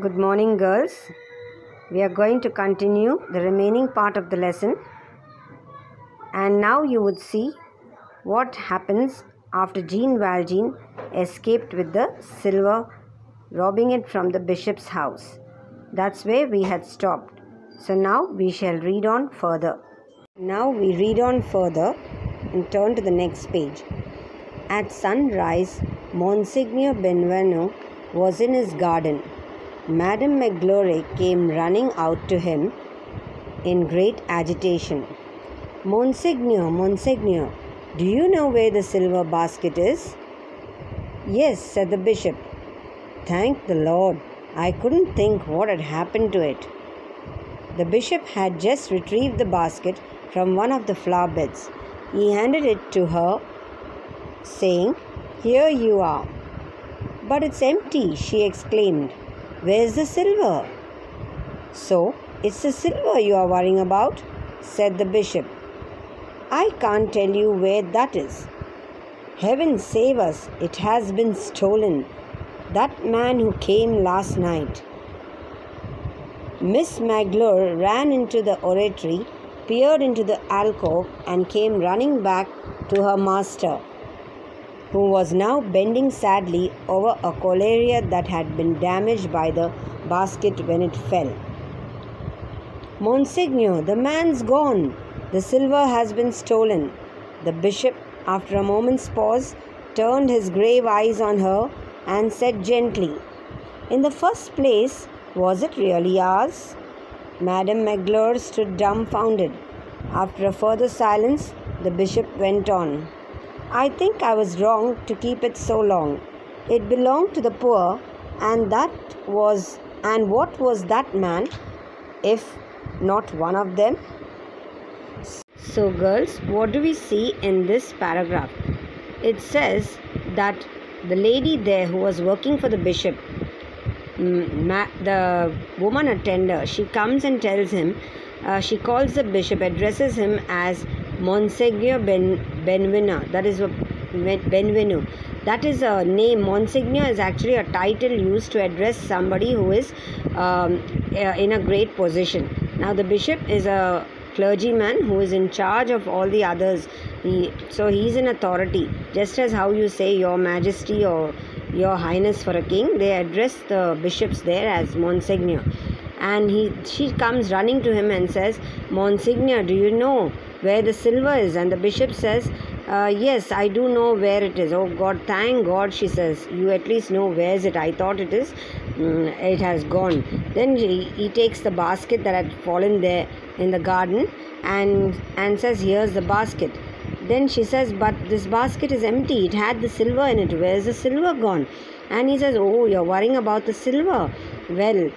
Good morning, girls. We are going to continue the remaining part of the lesson. And now you would see what happens after Jean Valjean escaped with the silver, robbing it from the bishop's house. That's where we had stopped. So now we shall read on further. Now we read on further and turn to the next page. At sunrise, Monsignor Benvenu was in his garden. Madame Magloire came running out to him in great agitation. Monsignor, Monsignor, do you know where the silver basket is? Yes, said the bishop. Thank the Lord, I couldn't think what had happened to it. The bishop had just retrieved the basket from one of the flower beds. He handed it to her, saying, Here you are. But it's empty, she exclaimed. Where's the silver? So, it's the silver you are worrying about, said the bishop. I can't tell you where that is. Heaven save us, it has been stolen. That man who came last night. Miss Magloire ran into the oratory, peered into the alcove, and came running back to her master, who was now bending sadly over a collier that had been damaged by the basket when it fell. Monsignor, the man's gone. The silver has been stolen. The bishop, after a moment's pause, turned his grave eyes on her and said gently, In the first place, was it really ours? Madame Magloire stood dumbfounded. After a further silence, the bishop went on. I think I was wrong to keep it so long. It belonged to the poor, and what was that man, if not one of them? So girls, what do we see in this paragraph? It says that the lady there who was working for the bishop, the woman attender, she comes and tells him, she calls the bishop, addresses him as Monsignor Benvenu. That is Benvenu. That is a name. Monsignor is actually a title used to address somebody who is in a great position. Now the bishop is a clergyman who is in charge of all the others. So he's in authority. Just as how you say Your Majesty or Your Highness for a king, they address the bishops there as Monsignor. And she comes running to him and says, Monsignor, do you know where the silver is? And the bishop says, yes, I do know where it is. Oh God, thank God, she says. You at least know where is it. I thought it is. It has gone. Then he takes the basket that had fallen there in the garden and says, here's the basket. Then she says, but this basket is empty. It had the silver in it. Where's the silver gone? And he says, oh, you're worrying about the silver. Well,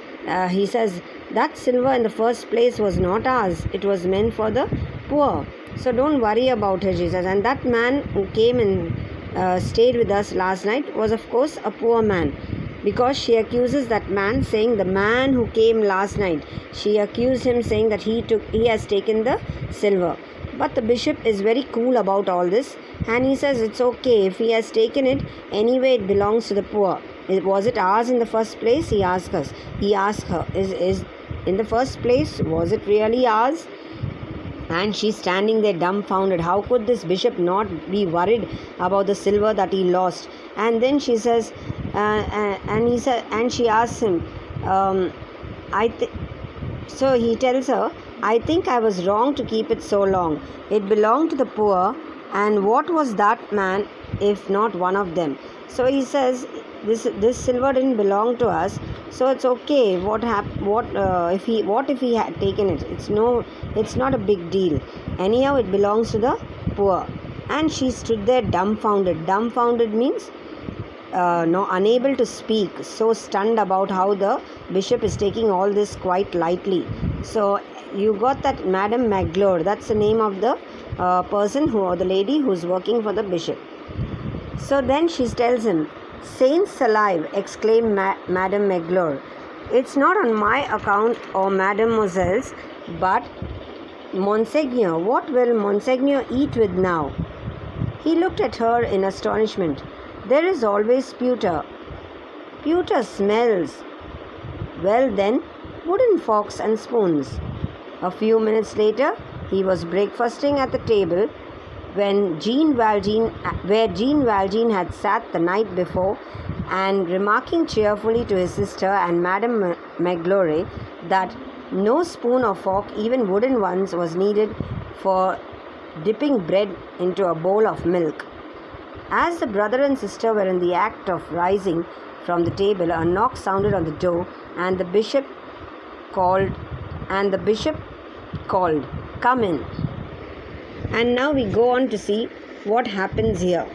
he says, that silver in the first place was not ours. It was meant for the poor. So don't worry about it, she says. And that man who came and stayed with us last night was of course a poor man. Because she accuses that man, saying the man who came last night, she accused him saying that he has taken the silver. But the bishop is very cool about all this, and he says it's okay if he has taken it. Anyway, it belongs to the poor. Was it ours in the first place? He asked her. Is in the first place, was it really ours? And she's standing there dumbfounded. How could this bishop not be worried about the silver that he lost? And then she says, and she asks him, so he tells her, I think I was wrong to keep it so long. It belonged to the poor, and what was that man if not one of them? So he says, this silver didn't belong to us, so it's okay. What if he had taken it? It's not a big deal. Anyhow, it belongs to the poor. And she stood there dumbfounded. Dumbfounded means unable to speak, so stunned about how the bishop is taking all this quite lightly. So you got that Madame Magloire, that's the name of the the lady who's working for the bishop. So then she tells him, Saints alive, exclaimed Madame Magloire. It's not on my account or Mademoiselle's, but Monsignor, what will Monsignor eat with now? He looked at her in astonishment. There is always pewter. Pewter smells. Well then, wooden forks and spoons. A few minutes later, he was breakfasting at the table where Jean Valjean had sat the night before, and remarking cheerfully to his sister and Madame Magloire that no spoon or fork, even wooden ones, was needed for dipping bread into a bowl of milk. As the brother and sister were in the act of rising from the table, a knock sounded on the door, and the bishop called, "Come in." And now we go on to see what happens here.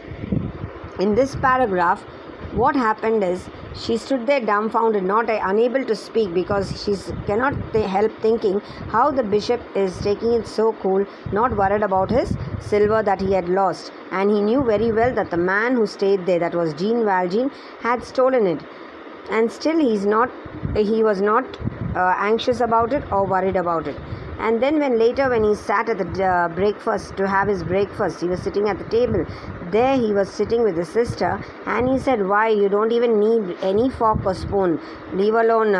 In this paragraph, what happened is she stood there dumbfounded, unable to speak, because she cannot help thinking how the bishop is taking it so cool, not worried about his silver that he had lost. And he knew very well that the man who stayed there, that was Jean Valjean, had stolen it. And still he was not anxious about it or worried about it. And then when he sat at the breakfast to have his breakfast, he was sitting at the table. There he was sitting with his sister, and he said, "Why, you don't even need any fork or spoon, leave alone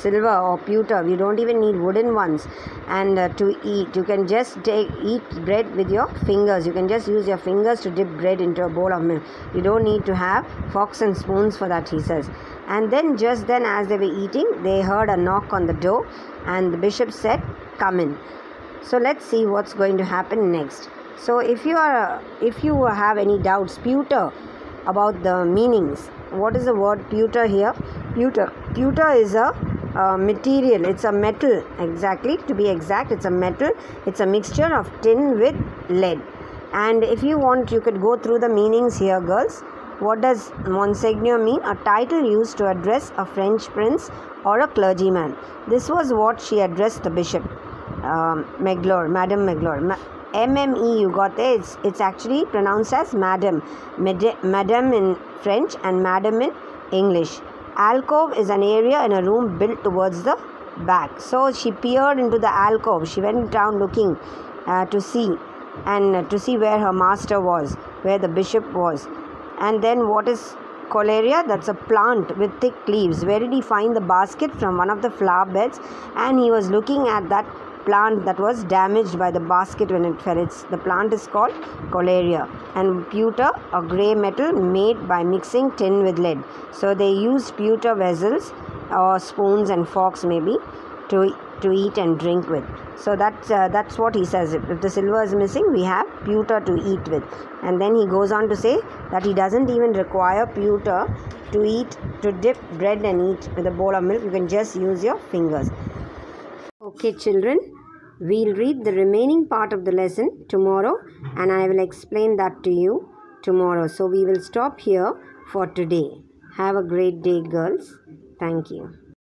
silver or pewter. You don't even need wooden ones. And to eat, you can just eat bread with your fingers. You can just use your fingers to dip bread into a bowl of milk. You don't need to have forks and spoons for that," he says. And then just then, as they were eating, they heard a knock on the door, and the bishop said, "Come in." So let's see what's going to happen next. So if you have any doubts, pewter, about the meanings, what is the word pewter here? Pewter is a material. It's a metal. Exactly, to be exact, it's a metal. It's a mixture of tin with lead. And if you want, you could go through the meanings here, girls. What does Monseigneur mean? A title used to address a French prince or a clergyman. This was what she addressed the bishop, Magloire, Madame Magloire. MME, you got there. It's actually pronounced as Madame. Madame in French and Madame in English. Alcove is an area in a room built towards the back. So she peered into the alcove. She went down looking to see where her master was, where the bishop was. And then what is Coleria? That's a plant with thick leaves. Where did he find the basket? From one of the flower beds, and he was looking at that plant that was damaged by the basket when it fell. The plant is called Coleria. And pewter, a grey metal made by mixing tin with lead. So they used pewter vessels or spoons and forks maybe to eat and drink with. So that's what he says. If the silver is missing, we have pewter to eat with. And then he goes on to say that he doesn't even require pewter to dip bread and eat with a bowl of milk. You can just use your fingers. Okay, children, we'll read the remaining part of the lesson tomorrow, and I will explain that to you tomorrow. So we will stop here for today. Have a great day, girls. Thank you.